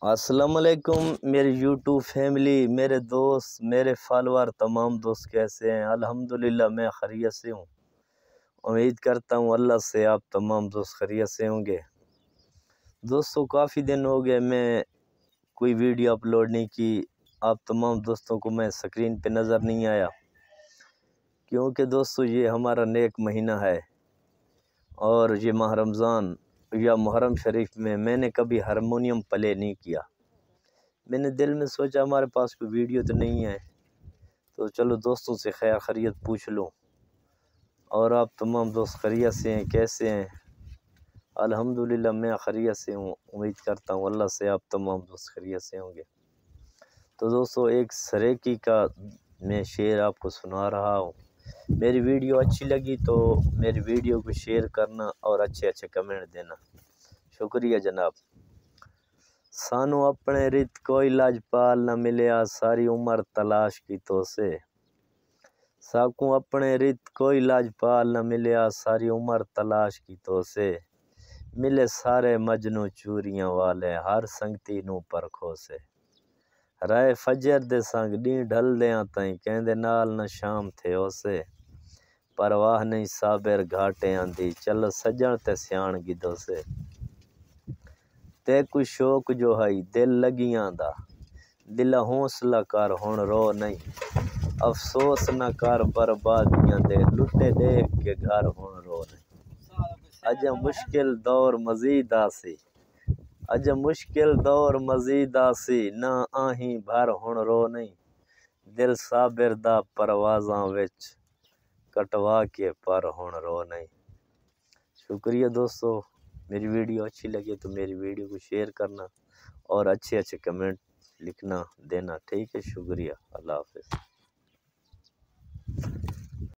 السلام علیکم میری یوٹیوب فیملی، میرے دوست، میرے فالوور، تمام دوست کیسے ہیں؟ الحمدللہ میں خیریت سے ہوں۔ امید کرتا ہوں اللہ سے آپ تمام دوست خیریت سے ہوں گے۔ دوستوں کافی دن ہو گئے میں کوئی ویڈیو اپلوڈ نہیں کی، آپ تمام دوستوں کو میں سکرین پہ نظر نہیں آیا، کیونکہ دوستو یہ ہمارا نیک مہینہ ہے، اور یہ ماہ رمضان یا محرم شریف میں نے کبھی ہارمونیم پلے نہیں کیا۔ میں نے دل میں سوچا ہمارے پاس کوئی ویڈیو تو نہیں ہے، تو چلو دوستوں سے خیر خیریت پوچھ لوں۔ اور آپ تمام دوست خیریت سے ہیں؟ کیسے ہیں؟ الحمدللہ میں خیریت سے ہوں، امید کرتا ہوں اللہ سے آپ تمام دوست خیریت سے ہوں گے۔ تو دوستو ایک سریکی کا میں شعر آپ کو سنا رہا ہوں۔ میری ویڈیو اچھی لگی تو میری ویڈیو کو شیئر کرنا اور اچھے کمنٹ دینا، شکریہ جناب۔ سانو اپنے رت کوئی لاجپال نہ ملیا، ساری عمر تلاش کی تو سے۔ ساکوں اپنے رت کوئی لاجپال نہ ملیا، ساری عمر تلاش کی تو سے۔ ملے سارے مجنوں چوریاں والے، ہر سنگتی نو پرکھو سے۔ رائے فجر دے سنگ ڈین ڈھل دیاں تائیں، کہندے نال نہ شام تھے اسے۔ پرواہ نہیں صابر گھاٹے آندھی، چل سجن تے سیان گدو سے۔ تے کوئی شوق جو ہائی دل لگیاں دا، دلہ حوصلہ کر ہن رو نہیں۔ افسوس نہ کر بربادیاں دے، لٹے دیکھ کے گھر ہن رو نہیں۔ اجا مشکل دور مزید آسی، اجا مشکل دور مزید آسی، نہ آہیں بھر ہن رو نہیں۔ دل صابر دا پروازاں وچ، کٹوا کے پر ہن رو نہیں۔ شکریہ دوستو، میری ویڈیو اچھی لگے تو میری ویڈیو کو شیئر کرنا اور اچھے کمنٹ لکھنا دینا، ٹھیک ہے؟ شکریہ، اللہ حافظ۔